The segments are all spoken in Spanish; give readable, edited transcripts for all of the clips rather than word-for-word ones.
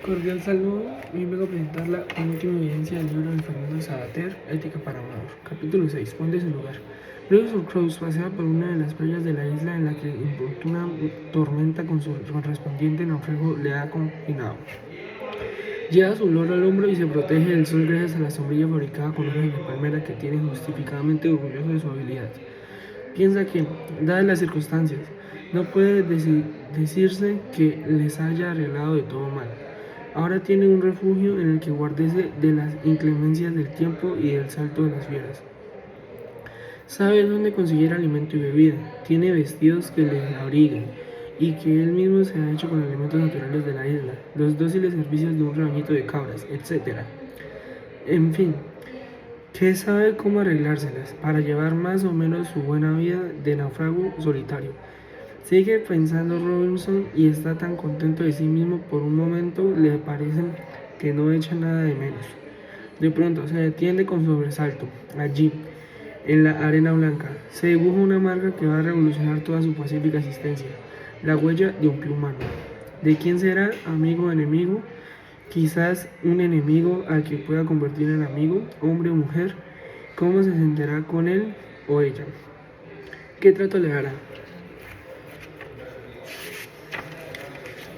Cordial saludo, hoy vengo a presentar la última evidencia del libro de Fernando Savater, Ética para Amador. Capítulo 6, ponte en su lugar. Robinson Crusoe pasea por una de las playas de la isla en la que importuna tormenta con su correspondiente naufrago le ha confinado. Lleva su loro al hombro y se protege del sol gracias a la sombrilla fabricada con hojas de palmera que tiene justificadamente orgulloso de su habilidad. Piensa que, dadas las circunstancias, no puede decirse que les haya arreglado de todo mal. Ahora tiene un refugio en el que guardarse de las inclemencias del tiempo y del salto de las fieras. Sabe dónde conseguir alimento y bebida, tiene vestidos que le abrigan y que él mismo se ha hecho con elementos naturales de la isla, los dóciles servicios de un rebañito de cabras, etc. En fin, que sabe cómo arreglárselas para llevar más o menos su buena vida de náufrago solitario. Sigue pensando Robinson y está tan contento de sí mismo por un momento le parece que no echa nada de menos. De pronto se detiene con sobresalto. Allí, en la arena blanca, se dibuja una marca que va a revolucionar toda su pacífica existencia. La huella de un pie humano. ¿De quién será? ¿Amigo o enemigo? Quizás un enemigo al que pueda convertir en amigo, hombre o mujer. ¿Cómo se sentirá con él o ella? ¿Qué trato le hará?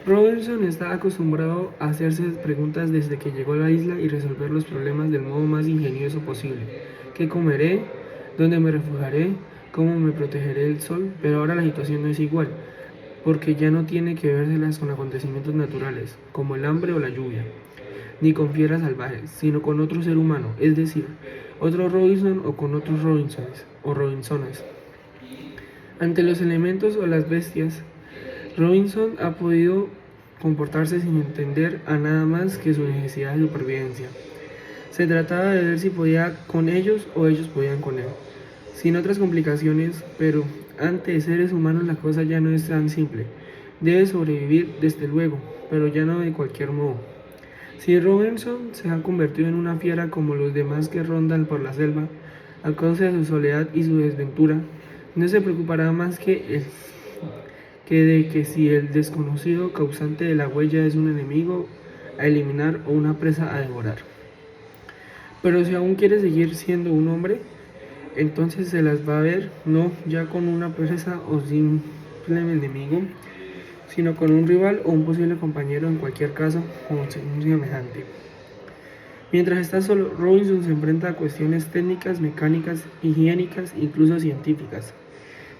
Robinson está acostumbrado a hacerse preguntas desde que llegó a la isla y resolver los problemas del modo más ingenioso posible. ¿Qué comeré? ¿Dónde me refugiaré? ¿Cómo me protegeré del sol? Pero ahora la situación no es igual, porque ya no tiene que vérselas con acontecimientos naturales, como el hambre o la lluvia, ni con fieras salvajes, sino con otro ser humano, es decir, otro Robinson o con otros Robinsons o Robinsonas. Ante los elementos o las bestias, Robinson ha podido comportarse sin entender a nada más que su necesidad de supervivencia. Se trataba de ver si podía con ellos o ellos podían con él, sin otras complicaciones, pero ante seres humanos la cosa ya no es tan simple. Debe sobrevivir desde luego, pero ya no de cualquier modo. Si Robinson se ha convertido en una fiera como los demás que rondan por la selva, a causa de su soledad y su desventura, no se preocupará más que de que si el desconocido causante de la huella es un enemigo a eliminar o una presa a devorar. Pero si aún quiere seguir siendo un hombre, entonces se las va a ver no ya con una presa o simple enemigo, sino con un rival o un posible compañero, en cualquier caso, o un semejante. Mientras está solo, Robinson se enfrenta a cuestiones técnicas, mecánicas, higiénicas, incluso científicas.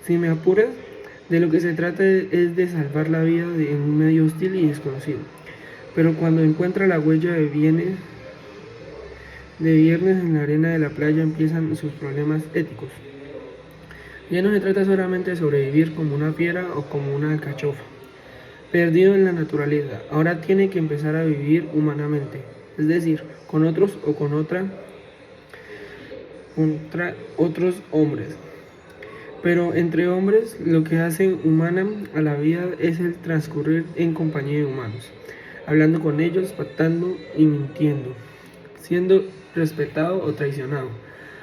Si me apuras, de lo que se trata es de salvar la vida en un medio hostil y desconocido. Pero cuando encuentra la huella de viernes en la arena de la playa empiezan sus problemas éticos. Ya no se trata solamente de sobrevivir como una fiera o como una alcachofa, perdido en la naturaleza. Ahora tiene que empezar a vivir humanamente, es decir, con otros o contra otros hombres. Pero entre hombres lo que hace humana a la vida es el transcurrir en compañía de humanos, hablando con ellos, pactando y mintiendo, siendo respetado o traicionado,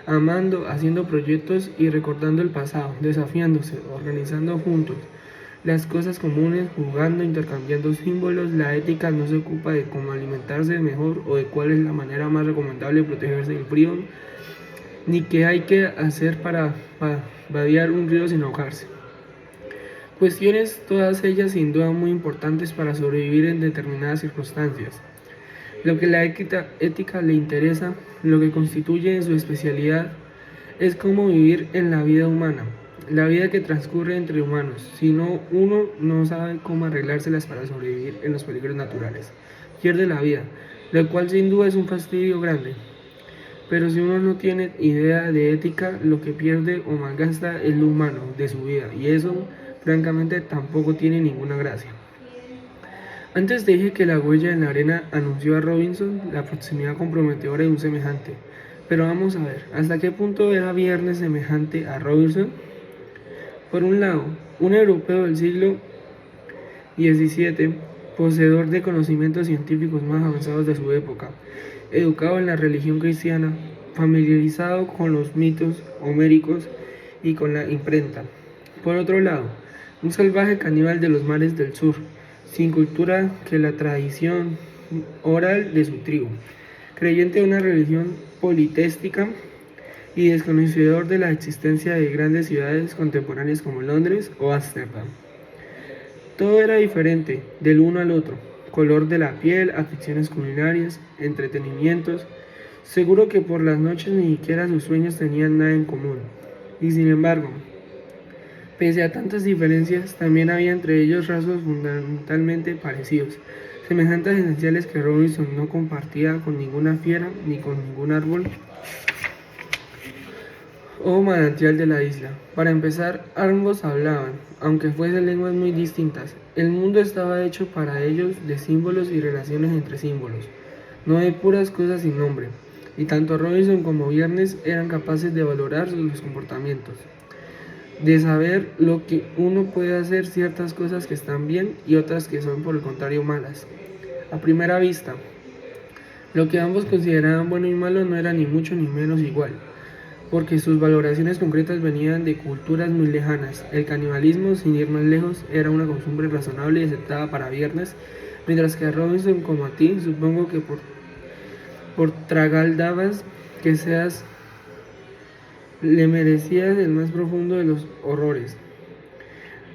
amando, haciendo proyectos y recordando el pasado, desafiándose, organizando juntos las cosas comunes, jugando, intercambiando símbolos. La ética no se ocupa de cómo alimentarse mejor o de cuál es la manera más recomendable de protegerse del frío, ni qué hay que hacer para vadear un río sin ahogarse. Cuestiones todas ellas sin duda muy importantes para sobrevivir en determinadas circunstancias. Lo que la ética le interesa, lo que constituye su especialidad, es cómo vivir en la vida humana, la vida que transcurre entre humanos. Si no, uno no sabe cómo arreglárselas para sobrevivir en los peligros naturales, pierde la vida, lo cual sin duda es un fastidio grande. Pero si uno no tiene idea de ética, lo que pierde o malgasta es lo humano de su vida, y eso, francamente, tampoco tiene ninguna gracia. Antes dije que la huella en la arena anunció a Robinson la proximidad comprometedora de un semejante. Pero vamos a ver, ¿hasta qué punto era viernes semejante a Robinson? Por un lado, un europeo del siglo XVII, poseedor de conocimientos científicos más avanzados de su época, educado en la religión cristiana, familiarizado con los mitos homéricos y con la imprenta. Por otro lado, un salvaje caníbal de los mares del sur, sin cultura que la tradición oral de su tribu, creyente de una religión politeísta y desconocedor de la existencia de grandes ciudades contemporáneas como Londres o Ámsterdam. Todo era diferente del uno al otro: color de la piel, aficiones culinarias, entretenimientos. Seguro que por las noches ni siquiera sus sueños tenían nada en común. Y sin embargo, pese a tantas diferencias, también había entre ellos rasgos fundamentalmente parecidos, semejantes esenciales que Robinson no compartía con ninguna fiera ni con ningún árbol o manantial de la isla. Para empezar, ambos hablaban, aunque fuesen lenguas muy distintas. El mundo estaba hecho para ellos de símbolos y relaciones entre símbolos, no de puras cosas sin nombre, y tanto Robinson como Viernes eran capaces de valorar los comportamientos, de saber lo que uno puede hacer ciertas cosas que están bien y otras que son por el contrario malas. A primera vista, lo que ambos consideraban bueno y malo no era ni mucho ni menos igual, porque sus valoraciones concretas venían de culturas muy lejanas. El canibalismo, sin ir más lejos, era una costumbre razonable y aceptada para Viernes, mientras que a Robinson, como a ti, supongo que por tragaldabas que seas, le merecías el más profundo de los horrores.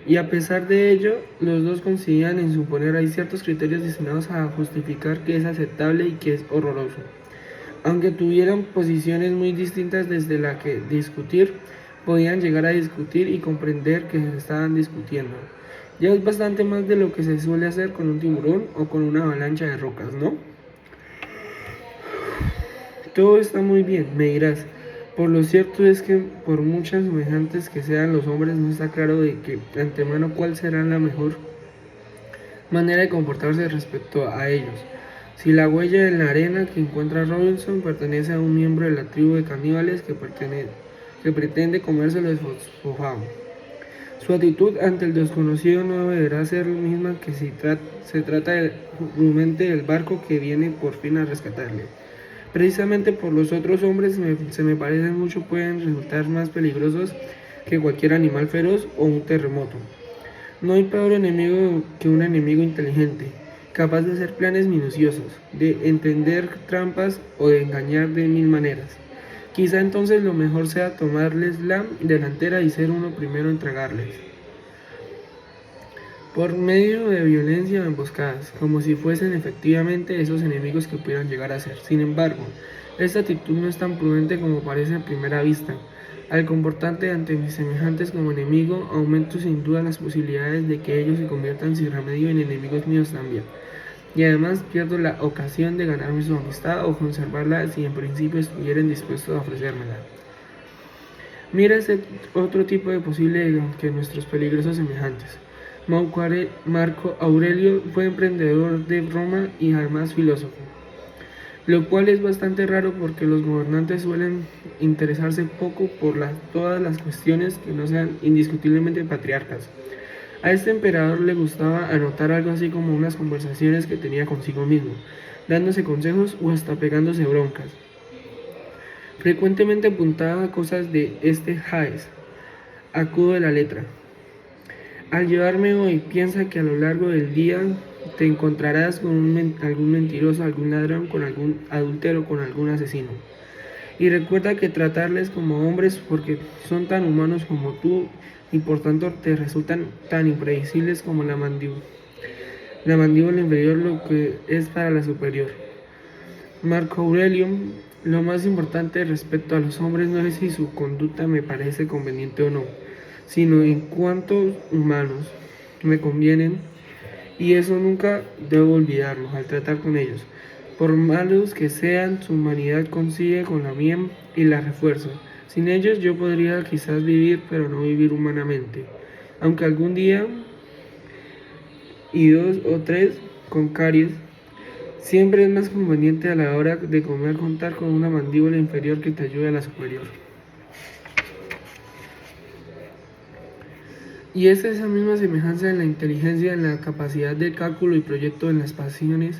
Y a pesar de ello, los dos coincidían en suponer hay ciertos criterios destinados a justificar qué es aceptable y qué es horroroso. Aunque tuvieran posiciones muy distintas desde la que discutir, podían llegar a discutir y comprender que se estaban discutiendo. Ya es bastante más de lo que se suele hacer con un tiburón o con una avalancha de rocas, ¿no? Todo está muy bien, me dirás. Por lo cierto es que por muchas semejantes que sean los hombres, no está claro de que de antemano cuál será la mejor manera de comportarse respecto a ellos. Si la huella en la arena que encuentra Robinson pertenece a un miembro de la tribu de caníbales que pretende comérselo desfojado. Su actitud ante el desconocido no deberá ser la misma que si se trata realmente del barco que viene por fin a rescatarle. Precisamente por los otros hombres se me parecen mucho, pueden resultar más peligrosos que cualquier animal feroz o un terremoto. No hay peor enemigo que un enemigo inteligente, capaz de hacer planes minuciosos, de entender trampas o de engañar de mil maneras. Quizá entonces lo mejor sea tomarles la delantera y ser uno primero en tragarles, por medio de violencia o emboscadas, como si fuesen efectivamente esos enemigos que pudieran llegar a ser. Sin embargo, esta actitud no es tan prudente como parece a primera vista. Al comportarte ante mis semejantes como enemigo, aumento sin duda las posibilidades de que ellos se conviertan sin remedio en enemigos míos también. Y además pierdo la ocasión de ganarme su amistad o conservarla si en principio estuvieran dispuestos a ofrecérmela. Mira ese otro tipo de posible que nuestros peligrosos semejantes. Marco Aurelio fue emprendedor de Roma y además filósofo, lo cual es bastante raro porque los gobernantes suelen interesarse poco por todas las cuestiones que no sean indiscutiblemente patriarcas. A este emperador le gustaba anotar algo así como unas conversaciones que tenía consigo mismo, dándose consejos o hasta pegándose broncas. Frecuentemente apuntaba cosas de este Jaez, acudo de la letra. Al llevarme hoy, piensa que a lo largo del día te encontrarás con algún mentiroso, algún ladrón, con algún adúltero, con algún asesino. Y recuerda que tratarles como hombres porque son tan humanos como tú y por tanto te resultan tan impredecibles como la mandíbula inferior lo que es para la superior. Marco Aurelio, lo más importante respecto a los hombres no es si su conducta me parece conveniente o no, sino en cuántos humanos me convienen, y eso nunca debo olvidarlo al tratar con ellos. Por malos que sean, su humanidad consigue con la mía y la refuerzo. Sin ellos yo podría quizás vivir, pero no vivir humanamente. Aunque algún día, y dos o tres, con caries, siempre es más conveniente a la hora de comer contar con una mandíbula inferior que te ayude a la superior. Y es esa misma semejanza en la inteligencia, en la capacidad de cálculo y proyecto, en las pasiones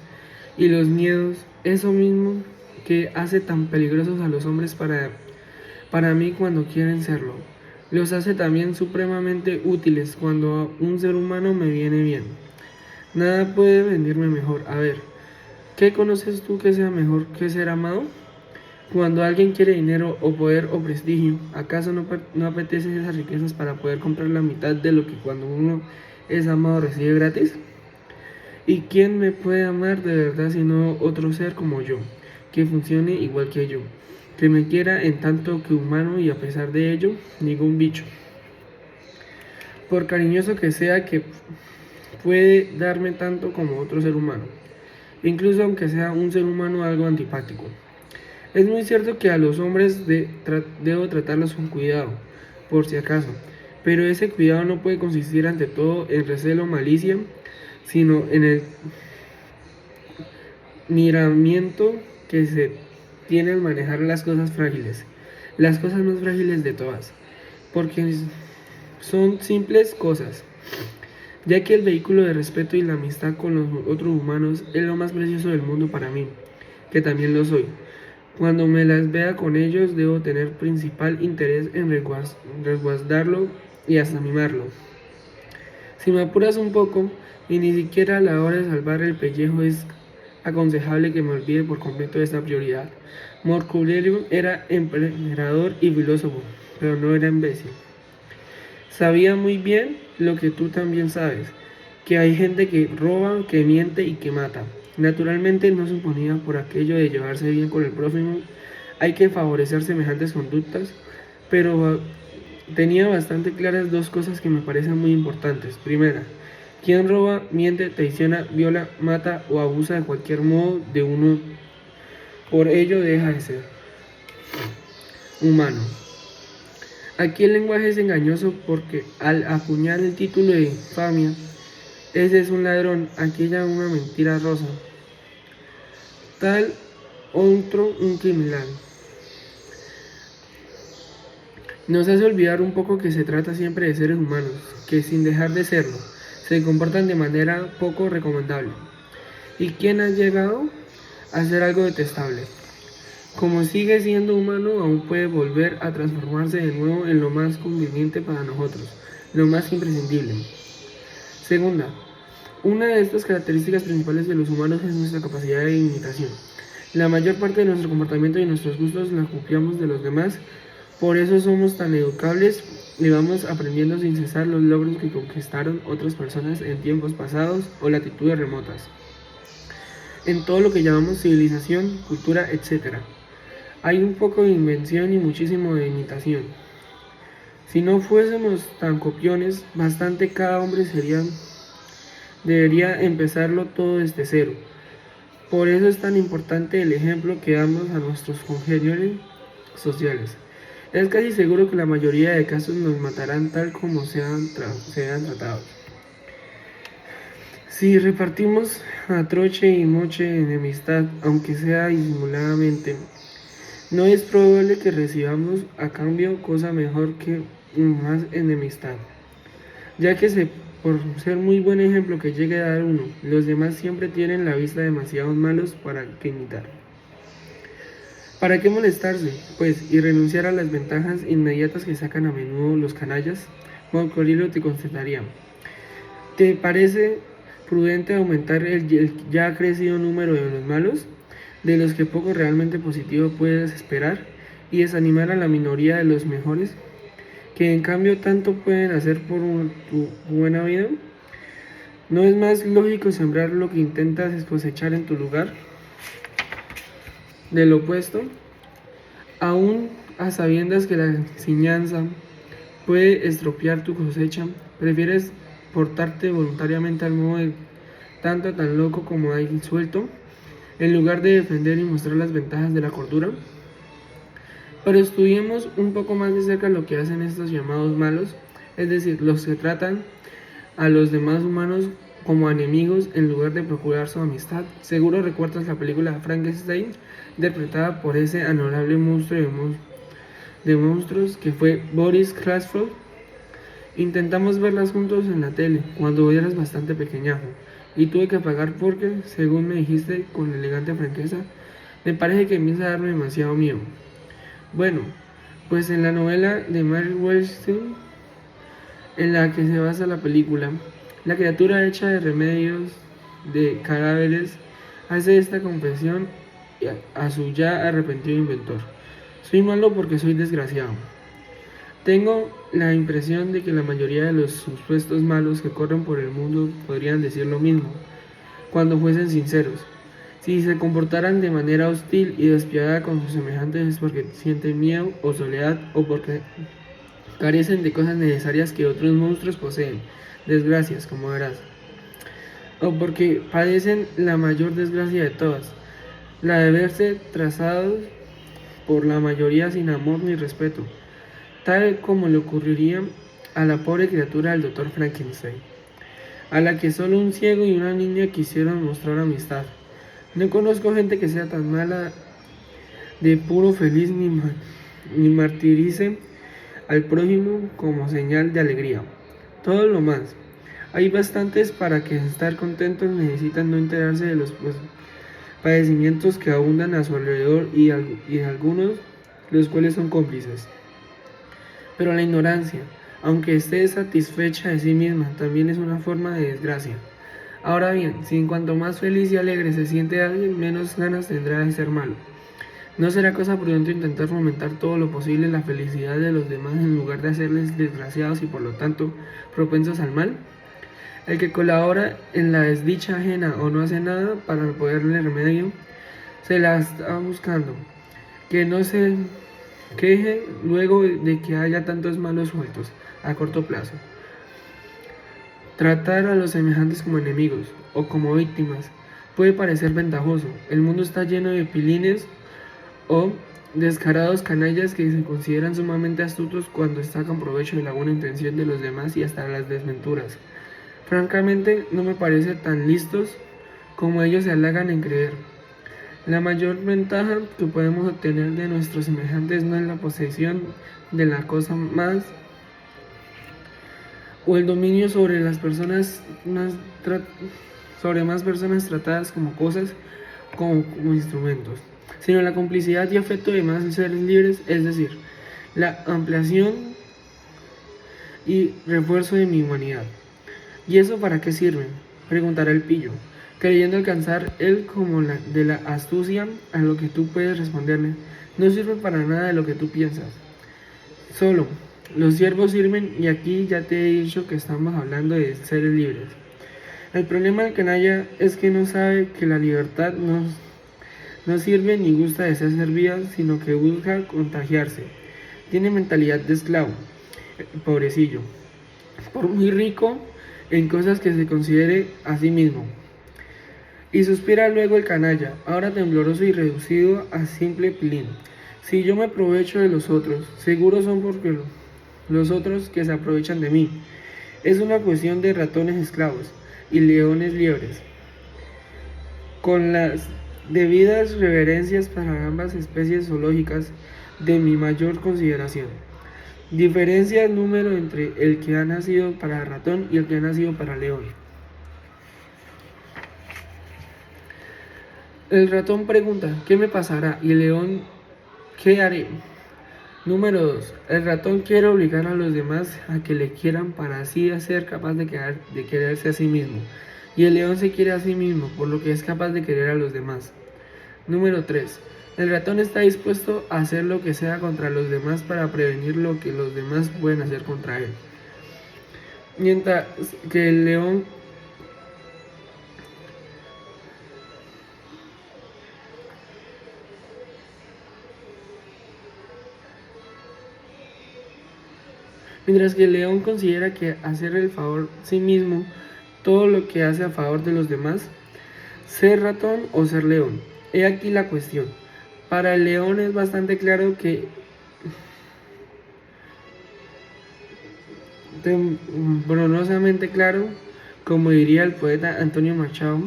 y los miedos, eso mismo que hace tan peligrosos a los hombres para mí cuando quieren serlo. Los hace también supremamente útiles cuando un ser humano me viene bien. Nada puede venirme mejor. A ver, ¿Qué conoces tú que sea mejor que ser amado? Cuando alguien quiere dinero o poder o prestigio, ¿acaso no apetece esas riquezas para poder comprar la mitad de lo que cuando uno es amado recibe gratis? ¿Y quién me puede amar de verdad sino otro ser como yo, que funcione igual que yo, que me quiera en tanto que humano y a pesar de ello, ningún bicho? Por cariñoso que sea, que puede darme tanto como otro ser humano, incluso aunque sea un ser humano algo antipático. Es muy cierto que a los hombres debo tratarlos con cuidado, por si acaso, pero ese cuidado no puede consistir ante todo en recelo o malicia, sino en el miramiento que se tiene al manejar las cosas frágiles, las cosas más frágiles de todas, porque son simples cosas, ya que el vehículo de respeto y la amistad con los otros humanos es lo más precioso del mundo para mí, que también lo soy. Cuando me las vea con ellos, debo tener principal interés en resguardarlo y hasta mimarlo. Si me apuras un poco, y ni siquiera a la hora de salvar el pellejo es aconsejable que me olvide por completo de esta prioridad. Marco Aurelio era emperador y filósofo, pero no era imbécil. Sabía muy bien lo que tú también sabes, que hay gente que roba, que miente y que mata. Naturalmente no se oponía por aquello de llevarse bien con el prójimo, hay que favorecer semejantes conductas, pero tenía bastante claras dos cosas que me parecen muy importantes. Primera, quien roba, miente, traiciona, viola, mata o abusa de cualquier modo de uno, por ello deja de ser humano. Aquí el lenguaje es engañoso porque al acuñar el título de infamia, ese es un ladrón, aquella una mentira rosa, tal otro un criminal. Nos hace olvidar un poco que se trata siempre de seres humanos, que sin dejar de serlo, se comportan de manera poco recomendable. ¿Y quién ha llegado a hacer algo detestable? Como sigue siendo humano, aún puede volver a transformarse de nuevo en lo más conveniente para nosotros, lo más imprescindible. Segunda, una de estas características principales de los humanos es nuestra capacidad de imitación. La mayor parte de nuestro comportamiento y nuestros gustos la copiamos de los demás, por eso somos tan educables y vamos aprendiendo sin cesar los logros que conquistaron otras personas en tiempos pasados o latitudes remotas. En todo lo que llamamos civilización, cultura, etc. Hay un poco de invención y muchísimo de imitación. Si no fuésemos tan copiones, bastante cada hombre debería empezarlo todo desde cero. Por eso es tan importante el ejemplo que damos a nuestros congéneres sociales. Es casi seguro que la mayoría de casos nos matarán tal como sean tratados. Si repartimos a troche y moche enemistad, aunque sea disimuladamente, no es probable que recibamos a cambio cosa mejor que más enemistad, ya que por ser muy buen ejemplo que llegue a dar uno, los demás siempre tienen la vista demasiado malos para que imitar. ¿Para qué molestarse, pues, y renunciar a las ventajas inmediatas que sacan a menudo los canallas? Marco Aurelio te contestaría: ¿te parece prudente aumentar el ya crecido número de los malos, de los que poco realmente positivo puedes esperar, y desanimar a la minoría de los mejores, que en cambio tanto pueden hacer por tu buena vida? ¿No es más lógico sembrar lo que intentas cosechar en tu lugar? Del opuesto, aún a sabiendas que la enseñanza puede estropear tu cosecha, prefieres portarte voluntariamente al modo de tanto tan loco como hay suelto, en lugar de defender y mostrar las ventajas de la cordura. Pero estudiemos un poco más de cerca lo que hacen estos llamados malos, es decir, los que tratan a los demás humanos como enemigos en lugar de procurar su amistad. Seguro recuerdas la película Frankenstein, interpretada por ese honorable monstruo de monstruos que fue Boris Karloff. Intentamos verlas juntos en la tele, cuando eras bastante pequeñajo, y tuve que pagar porque, según me dijiste con elegante franqueza, me parece que empieza a darme demasiado miedo. Bueno, pues en la novela de Mary Wollstonecraft, en la que se basa la película, la criatura hecha de remedios de cadáveres hace esta confesión a su ya arrepentido inventor. Soy malo porque soy desgraciado. Tengo la impresión de que la mayoría de los supuestos malos que corren por el mundo podrían decir lo mismo, cuando fuesen sinceros. Si se comportaran de manera hostil y despiadada con sus semejantes es porque sienten miedo o soledad o porque carecen de cosas necesarias que otros monstruos poseen, desgracias, como verás, o porque padecen la mayor desgracia de todas, la de verse trazados por la mayoría sin amor ni respeto, tal como le ocurriría a la pobre criatura del doctor Frankenstein, a la que solo un ciego y una niña quisieron mostrar amistad. No conozco gente que sea tan mala de puro feliz ni martirice al prójimo como señal de alegría. Todo lo más. Hay bastantes para que estar contentos necesitan no enterarse de los padecimientos que abundan a su alrededor y de algunos los cuales son cómplices. Pero la ignorancia, aunque esté satisfecha de sí misma, también es una forma de desgracia. Ahora bien, si en cuanto más feliz y alegre se siente alguien, menos ganas tendrá de ser malo. ¿No será cosa prudente intentar fomentar todo lo posible la felicidad de los demás en lugar de hacerles desgraciados y por lo tanto propensos al mal? El que colabora en la desdicha ajena o no hace nada para ponerle remedio, se la está buscando. Que no se queje luego de que haya tantos malos sueltos a corto plazo. Tratar a los semejantes como enemigos o como víctimas puede parecer ventajoso. El mundo está lleno de pilines o descarados canallas que se consideran sumamente astutos cuando sacan provecho de la buena intención de los demás y hasta las desventuras. Francamente, no me parece tan listos como ellos se halagan en creer. La mayor ventaja que podemos obtener de nuestros semejantes no es la posesión de la cosa más o el dominio sobre las personas sobre más personas tratadas como cosas como instrumentos, sino la complicidad y afecto de más seres libres, es decir, la ampliación y refuerzo de mi humanidad. ¿Y eso para qué sirve?, preguntará el pillo, creyendo alcanzar él como de la astucia a lo que tú puedes responderle. No sirve para nada de lo que tú piensas. Solo, los siervos sirven y aquí ya te he dicho que estamos hablando de seres libres. El problema del canalla es que no sabe que la libertad no sirve ni gusta de ser servida, sino que busca contagiarse. Tiene mentalidad de esclavo, pobrecillo, por muy rico en cosas que se considere a sí mismo. Y suspira luego el canalla, ahora tembloroso y reducido a simple pilín. Si yo me aprovecho de los otros, seguro son porque los otros que se aprovechan de mí. Es una cuestión de ratones esclavos y leones libres. Con las debidas reverencias para ambas especies zoológicas de mi mayor consideración. Diferencia el número entre el que ha nacido para ratón y el que ha nacido para león. El ratón pregunta, ¿qué me pasará? Y el león, ¿qué haré? Número 2. El ratón quiere obligar a los demás a que le quieran para así ser capaz de quererse a sí mismo. Y el león se quiere a sí mismo, por lo que es capaz de querer a los demás. Número 3. El ratón está dispuesto a hacer lo que sea contra los demás para prevenir lo que los demás pueden hacer contra él. Mientras que el león considera que hacer el favor a sí mismo todo lo que hace a favor de los demás, ser ratón o ser león. He aquí la cuestión. Para el león es bastante claro que temblorosamente claro, como diría el poeta Antonio Machado,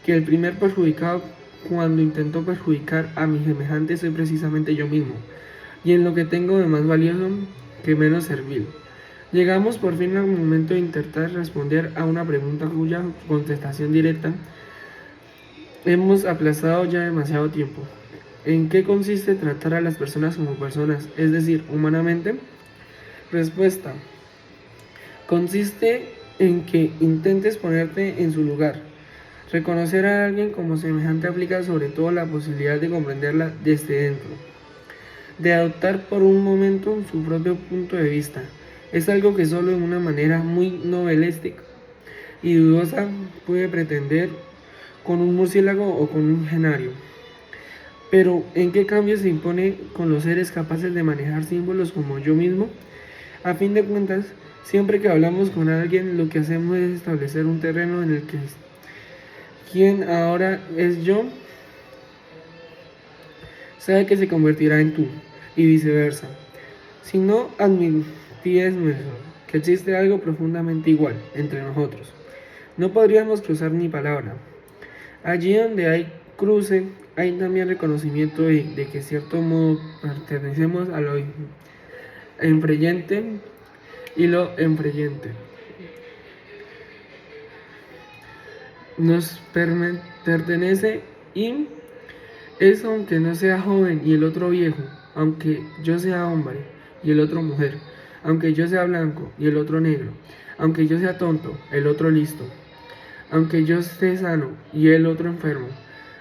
que el primer perjudicado cuando intento perjudicar a mis semejantes soy precisamente yo mismo, y en lo que tengo de más valioso que menos servil. Llegamos por fin al momento de intentar responder a una pregunta cuya contestación directa hemos aplazado ya demasiado tiempo. ¿En qué consiste tratar a las personas como personas, es decir, humanamente? Respuesta. Consiste en que intentes ponerte en su lugar, Reconocer a alguien como semejante aplica sobre todo la posibilidad de comprenderla desde dentro, de adoptar por un momento su propio punto de vista. Es algo que solo de una manera muy novelística y dudosa puede pretender con un murciélago o con un genario. Pero, ¿en qué cambio se impone con los seres capaces de manejar símbolos como yo mismo? A fin de cuentas, siempre que hablamos con alguien, lo que hacemos es establecer un terreno en el que quien ahora es yo sabe que se convertirá en tú, y viceversa. Si no admitiésemos que existe algo profundamente igual entre nosotros, no podríamos cruzar ni palabra. Allí donde hay cruce, hay también reconocimiento de que, de cierto modo, pertenecemos a lo influyente y lo influyente nos pertenece y es aunque no sea joven y el otro viejo, aunque yo sea hombre y el otro mujer, aunque yo sea blanco y el otro negro, aunque yo sea tonto, el otro listo, aunque yo esté sano y el otro enfermo,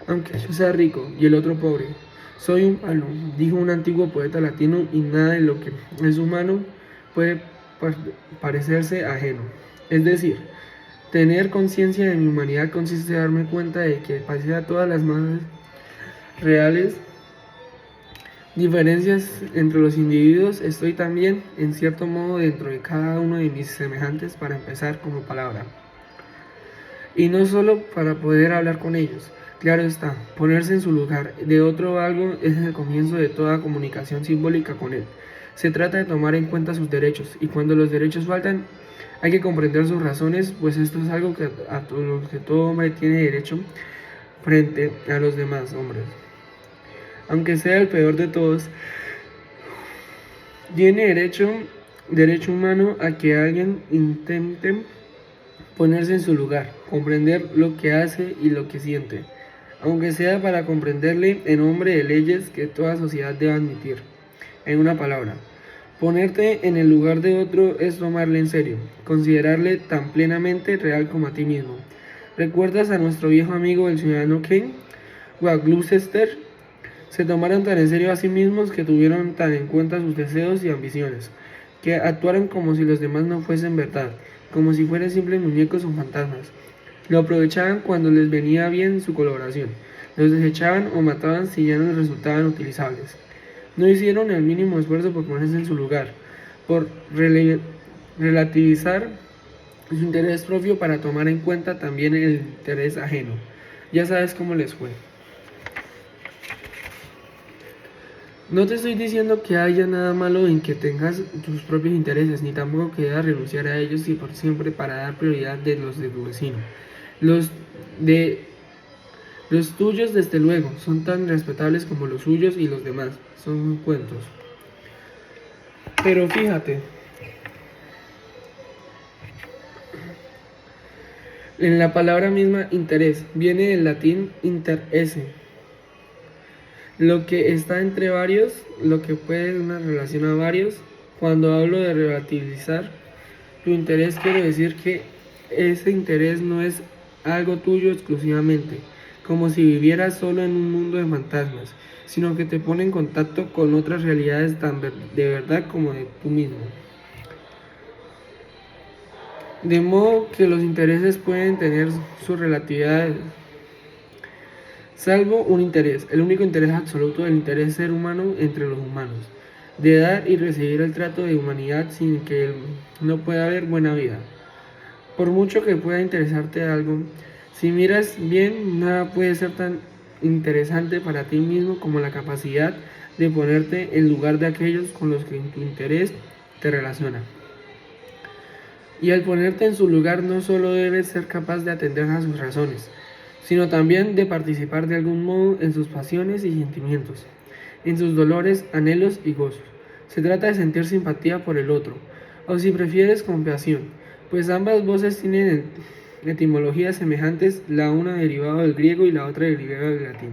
aunque yo sea rico y el otro pobre. Soy un palo, dijo un antiguo poeta latino, y nada de lo que es humano puede parecerse ajeno. Es decir, tener conciencia de mi humanidad consiste en darme cuenta de que pese a todas las más reales diferencias entre los individuos, estoy también, en cierto modo, dentro de cada uno de mis semejantes para empezar como palabra. Y no solo para poder hablar con ellos. Claro está, ponerse en su lugar de otro algo es el comienzo de toda comunicación simbólica con él. Se trata de tomar en cuenta sus derechos, y cuando los derechos faltan, hay que comprender sus razones, pues esto es algo que a lo que todo hombre tiene derecho frente a los demás hombres. Aunque sea el peor de todos, tiene derecho humano a que alguien intente ponerse en su lugar, comprender lo que hace y lo que siente, aunque sea para comprenderle en nombre de leyes que toda sociedad debe admitir. En una palabra, ponerte en el lugar de otro es tomarle en serio, considerarle tan plenamente real como a ti mismo. ¿Recuerdas a nuestro viejo amigo el ciudadano Kane o a Gloucester? Se tomaron tan en serio a sí mismos que tuvieron tan en cuenta sus deseos y ambiciones, que actuaron como si los demás no fuesen verdad, como si fueran simples muñecos o fantasmas. Lo aprovechaban cuando les venía bien su colaboración, los desechaban o mataban si ya no les resultaban utilizables. No hicieron el mínimo esfuerzo por ponerse en su lugar, por relativizar su interés propio para tomar en cuenta también el interés ajeno. Ya sabes cómo les fue. No te estoy diciendo que haya nada malo en que tengas tus propios intereses, ni tampoco que debas renunciar a ellos y por siempre para dar prioridad de los de tu vecino. Los de los tuyos, desde luego, son tan respetables como los suyos, y los demás son cuentos. Pero fíjate, en la palabra misma interés viene del latín interesse, lo que está entre varios, lo que puede una relación a varios. Cuando hablo de relativizar tu interés, quiero decir que ese interés no es algo tuyo exclusivamente, como si vivieras solo en un mundo de fantasmas, sino que te pone en contacto con otras realidades tan de verdad como de tú mismo. De modo que los intereses pueden tener su relatividad, salvo un interés, el único interés absoluto del interés ser humano entre los humanos, de dar y recibir el trato de humanidad sin que no pueda haber buena vida. Por mucho que pueda interesarte algo, si miras bien, nada puede ser tan interesante para ti mismo como la capacidad de ponerte en lugar de aquellos con los que tu interés te relaciona. Y al ponerte en su lugar, no solo debes ser capaz de atender a sus razones, sino también de participar de algún modo en sus pasiones y sentimientos, en sus dolores, anhelos y gozos. Se trata de sentir simpatía por el otro, o si prefieres compasión, pues ambas voces tienen etimologías semejantes, la una derivada del griego y la otra derivada del latín.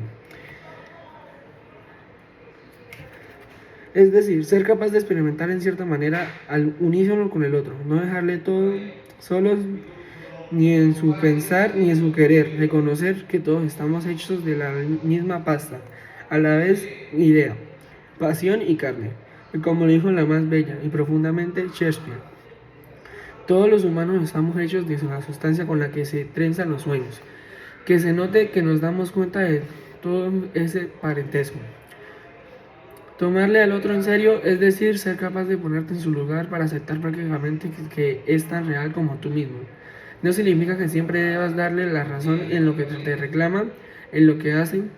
Es decir, ser capaz de experimentar en cierta manera al unísono con el otro, no dejarle todo solos ni en su pensar, ni en su querer. Reconocer que todos estamos hechos de la misma pasta, a la vez idea, pasión y carne. Y como lo dijo la más bella y profundamente Shakespeare, todos los humanos estamos hechos de la sustancia con la que se trenzan los sueños. Que se note que nos damos cuenta de todo ese parentesco. Tomarle al otro en serio es decir, ser capaz de ponerte en su lugar para aceptar prácticamente que es tan real como tú mismo. No significa que siempre debas darle la razón en lo que te reclaman, en lo que hacen,